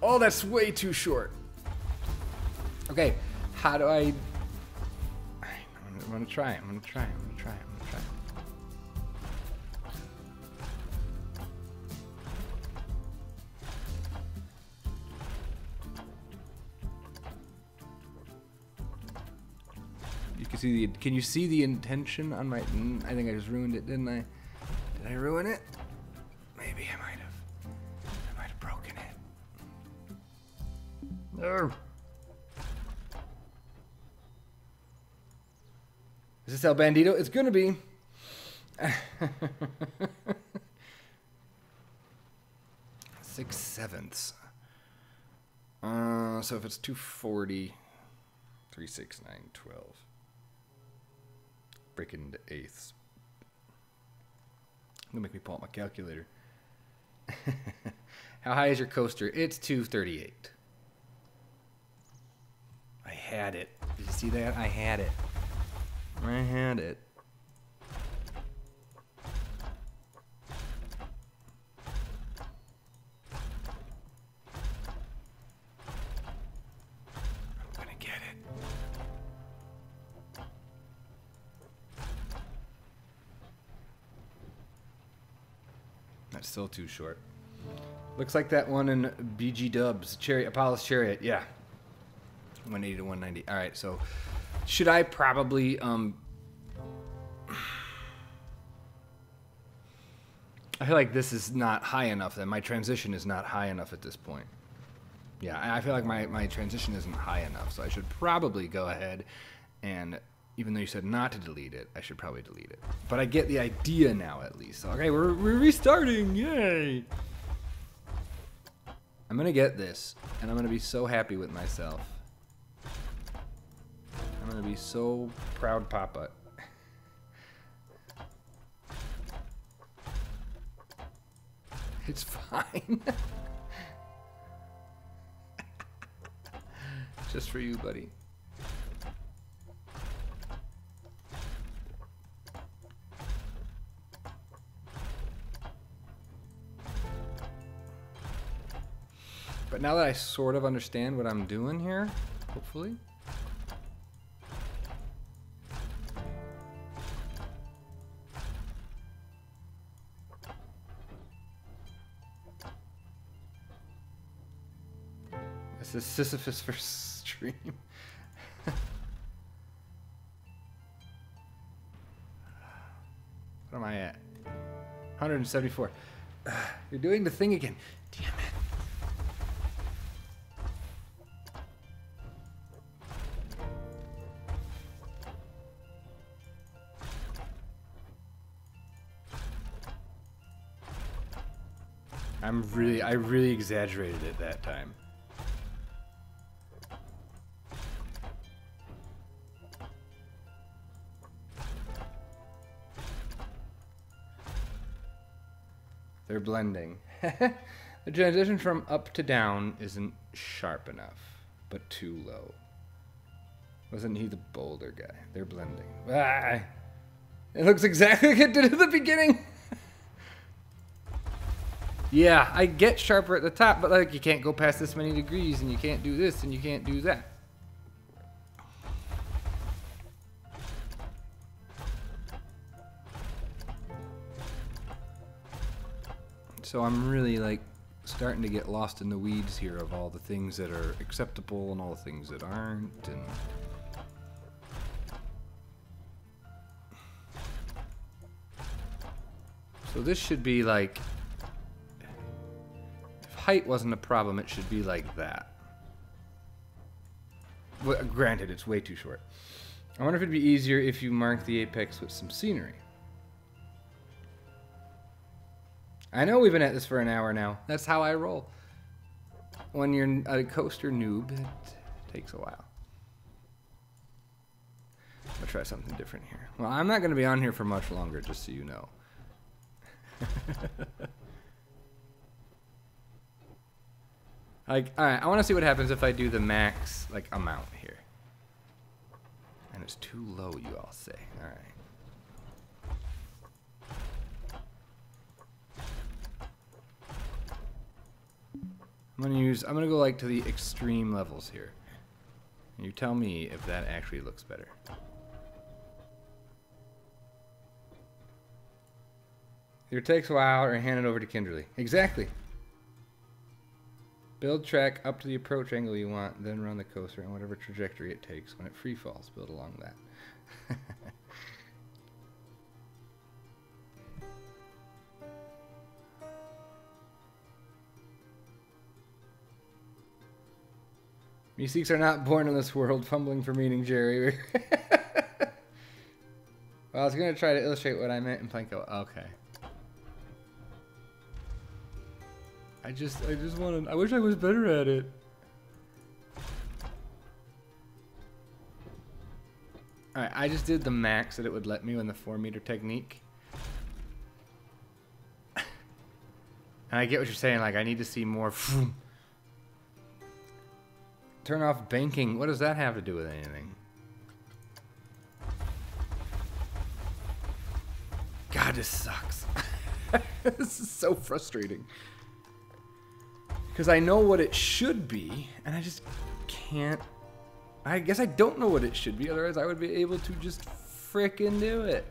Oh, that's way too short. Okay, how do I? I'm gonna try. I'm gonna try. You can see the. Can you see the intention on my? I think I just ruined it, didn't I? Did I ruin it? Maybe I might have. I might have broken it. No. Is this El Bandito? It's gonna be. 6/7. So if it's 240, 3, 6, 9, 12. Break it into eighths. It'll make me pull out my calculator. How high is your coaster? It's 238. I had it. Did you see that? I had it. I had it. I'm gonna get it. That's still too short. Looks like that one in BG Dubs. Apollo's Chariot, yeah. 180 to 190. Alright, so should I probably I feel like this is not high enough then. My transition is not high enough at this point. Yeah, I feel like my transition isn't high enough, so I should probably go ahead and, even though you said not to delete it, I should probably delete it. But I get the idea now at least. Okay, we're restarting, yay! I'm gonna get this, and I'm gonna be so happy with myself. I'm gonna be so proud papa. It's fine. Just for you, buddy. But now that I sort of understand what I'm doing here, hopefully. This is Sisyphus for stream. What am I at? 174. You're doing the thing again. Damn it. I really exaggerated it that time. They're blending. The transition from up to down isn't sharp enough, but too low. Wasn't he the bolder guy? They're blending. Ah! It looks exactly like it did at the beginning. Yeah, I get sharper at the top, but like you can't go past this many degrees, and you can't do this, and you can't do that. So I'm really like starting to get lost in the weeds here of all the things that are acceptable and all the things that aren't, and so this should be like, if height wasn't a problem, it should be like that. Well, granted, it's way too short. I wonder if it'd be easier if you mark the apex with some scenery. I know we've been at this for an hour now. That's how I roll. When you're a coaster noob, it takes a while. I'll try something different here. Well, I'm not going to be on here for much longer, just so you know. Like, alright, I want to see what happens if I do the max, like, amount here. And it's too low, you all say. Alright. I'm gonna go like to the extreme levels here. And you tell me if that actually looks better. Either takes a while or hand it over to Kinderly. Exactly. Build track up to the approach angle you want, then run the coaster on whatever trajectory it takes. When it free falls, build along that. Meeseeks are not born in this world, fumbling for meaning, Jerry. Well, I was going to try to illustrate what I meant in Planko. Okay. I just wanted, I wish I was better at it. Alright, I just did the max that it would let me in the 4-meter technique. And I get what you're saying, like I need to see more. Turn off banking. What does that have to do with anything? God, this sucks. This is so frustrating. Because I know what it should be, and I just can't. I guess I don't know what it should be, otherwise I would be able to just frickin' do it.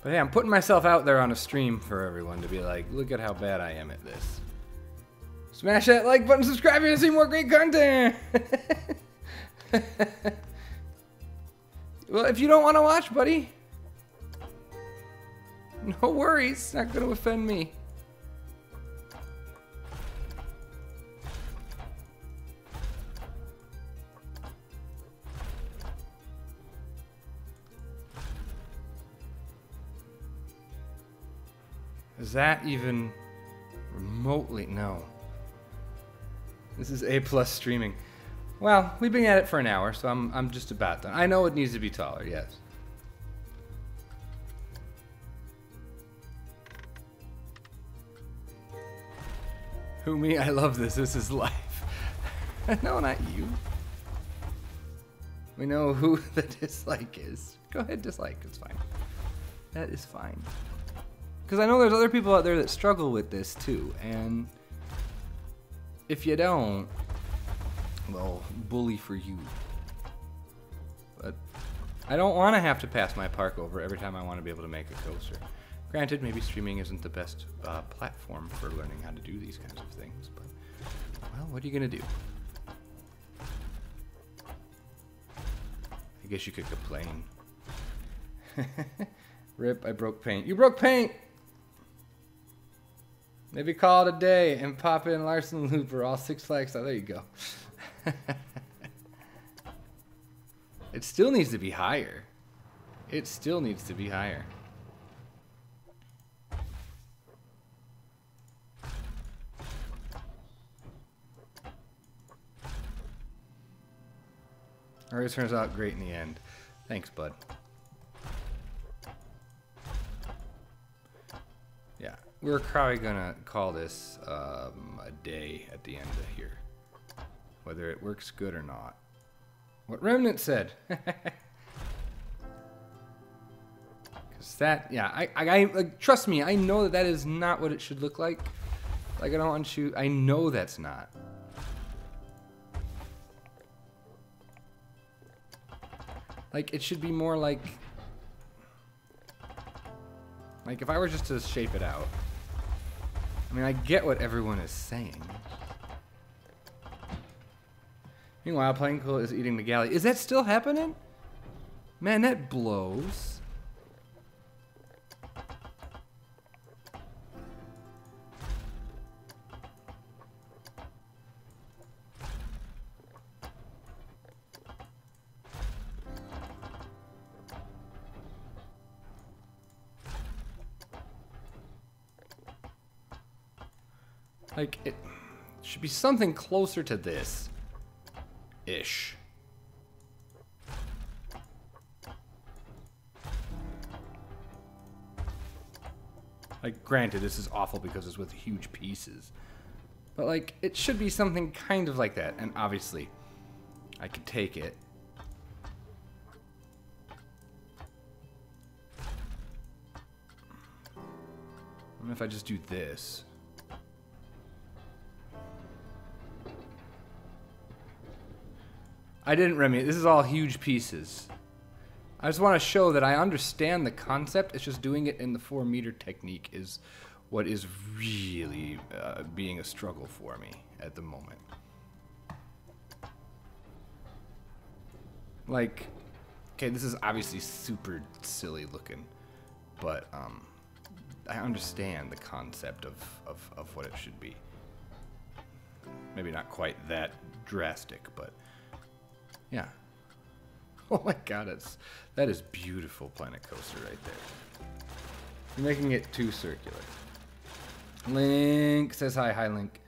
But hey, I'm putting myself out there on a stream for everyone to be like, look at how bad I am at this. Smash that like button, subscribe to see more great content. Well, if you don't want to watch, buddy, no worries. It's not going to offend me. Is that even remotely? No. This is A+ streaming. Well, we've been at it for an hour, so I'm just about done. I know it needs to be taller, yes. Who, me? I love this. This is life. No, not you. We know who the dislike is. Go ahead, dislike. It's fine. That is fine. Because I know there's other people out there that struggle with this too, and if you don't, well, bully for you. But I don't want to have to pass my park over every time I want to be able to make a coaster. Granted, maybe streaming isn't the best platform for learning how to do these kinds of things, but, well, what are you going to do? I guess you could complain. Rip, I broke paint. You broke paint! Maybe call it a day and pop in Larson Looper, all 6 Flags. Oh, there you go. It still needs to be higher. It still needs to be higher. Alright, turns out great in the end. Thanks, bud. Yeah, we're probably gonna call this a day at the end of here, whether it works good or not. What Remnant said. Cause that, yeah, I like, trust me, I know that that is not what it should look like. Like, I don't want you, I know that's not. Like, it should be more like if I were just to shape it out. I mean, I get what everyone is saying. Meanwhile, Plankle is eating the galley. Is that still happening? Man, that blows. Like, it should be something closer to this. Ish. Like, granted, this is awful because it's with huge pieces. But, like, it should be something kind of like that. And obviously, I could take it. What if I just do this? I didn't Remy. This is all huge pieces. I just want to show that I understand the concept. It's just doing it in the 4-meter technique is what is really being a struggle for me at the moment. Like, okay, this is obviously super silly looking, but I understand the concept of what it should be. Maybe not quite that drastic, but yeah. Oh my god, that is beautiful Planet Coaster right there. You're making it too circular. Link says hi. Hi, Link.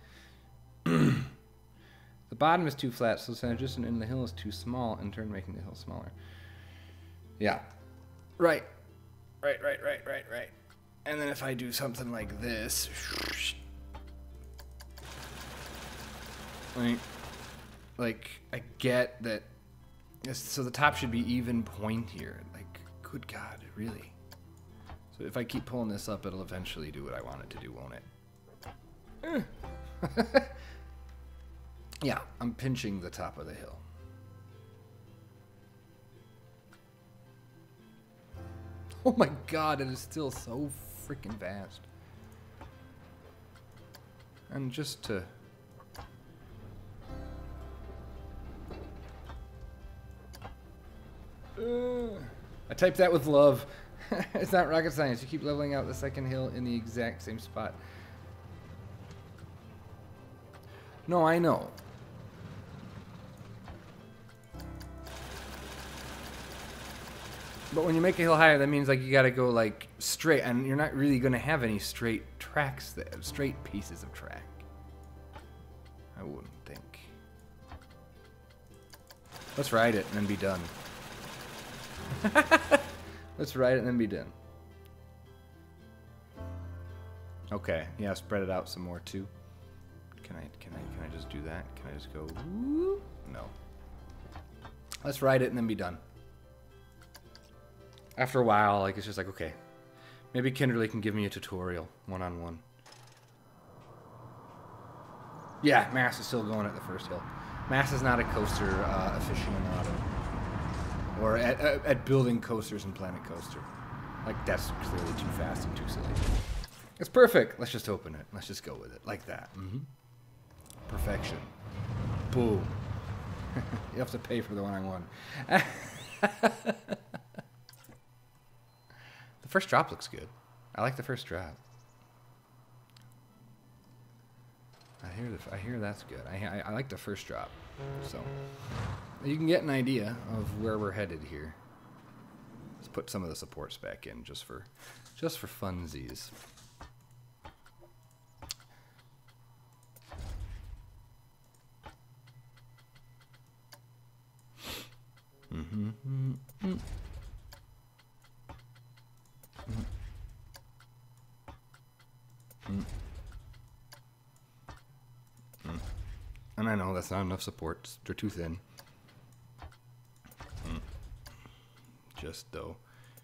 The bottom is too flat, so the transition in the hill is too small, in turn making the hill smaller. Yeah. Right. Right. And then if I do something like this... Like, I get that... So the top should be even pointier. Like, good God, really? So if I keep pulling this up, it'll eventually do what I want it to do, won't it? Yeah, I'm pinching the top of the hill. Oh my God, it is still so freaking vast. And just to Type that with love. It's not rocket science. You keep leveling out the second hill in the exact same spot. No, I know. But when you make a hill higher, that means like you gotta go like straight, and you're not really gonna have any straight tracks there, straight pieces of track. I wouldn't think. Let's ride it and then be done. Let's ride it and then be done. Okay, yeah, spread it out some more too. Can I just do that? Can I just go? Woo? No. Let's ride it and then be done. After a while, like it's just like okay, maybe Kinderly can give me a tutorial one-on-one. Yeah, Mass is still going at the first hill. Mass is not a coaster aficionado, or at building coasters in Planet Coaster. Like that's clearly too fast and too silly. It's perfect. Let's just open it. Let's just go with it like that. Perfection. Boom. You have to pay for the one-on-one. The first drop looks good. I like the first drop. I hear that's good. I like the first drop. So you can get an idea of where we're headed here. Let's put some of the supports back in just for funsies. And I know that's not enough support. They're too thin. Just though.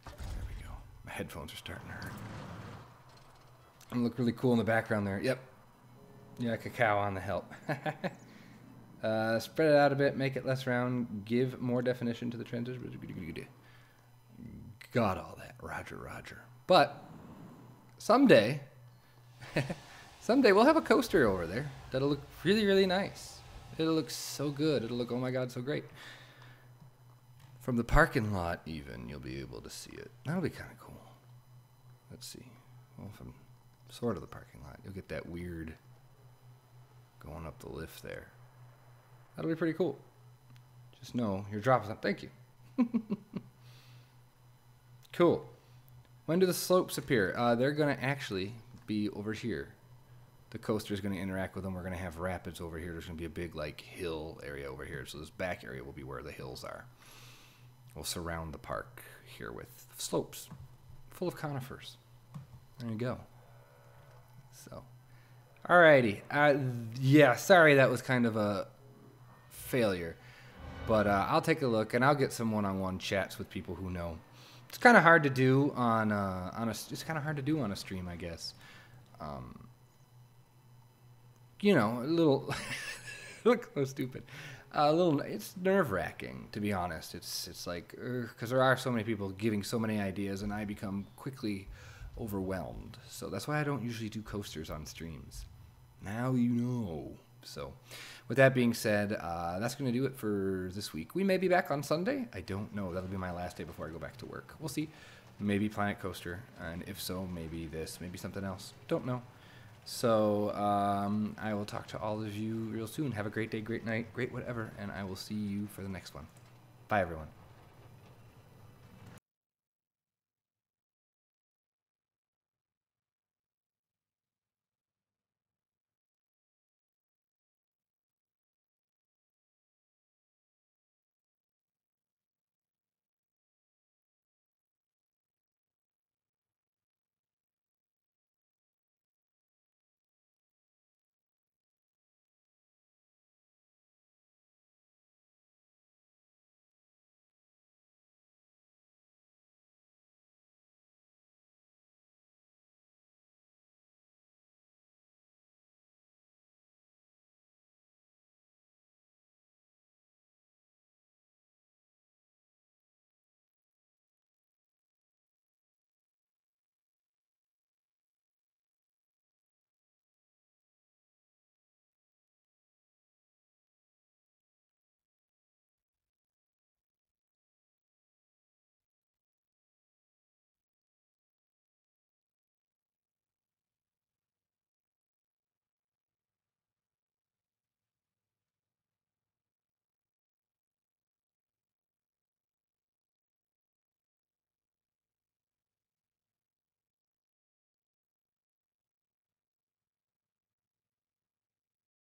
There we go. My headphones are starting to hurt. And look really cool in the background there. Yep. Yeah, cacao on the help. Spread it out a bit, make it less round, give more definition to the transition. Got all that. Roger, roger. But someday, someday we'll have a coaster over there that'll look really, really nice. It'll look so good. It'll look, oh my God, so great. From the parking lot even, you'll be able to see it. That'll be kind of cool. Let's see. Well, from sort of the parking lot, you'll get that weird going up the lift there. That'll be pretty cool. Just know you're dropping something. Thank you. Cool. When do the slopes appear? They're going to actually be over here. The coaster is going to interact with them. We're going to have rapids over here. There's going to be a big like hill area over here. So this back area will be where the hills are. We'll surround the park here with slopes full of conifers. There you go. So, alrighty. Yeah, sorry that was kind of a failure, but I'll take a look and I'll get some one-on-one chats with people who know. It's kind of hard to do on a stream, I guess. You know, a little look so stupid. A little, it's nerve-wracking, to be honest. It's like because there are so many people giving so many ideas, and I become quickly overwhelmed. So that's why I don't usually do coasters on streams. Now you know. So, with that being said, that's going to do it for this week. We may be back on Sunday. I don't know. That'll be my last day before I go back to work. We'll see. Maybe Planet Coaster, and if so, maybe this, maybe something else. Don't know. So, I will talk to all of you real soon. Have a great day, great night, great whatever, and I will see you for the next one. Bye, everyone.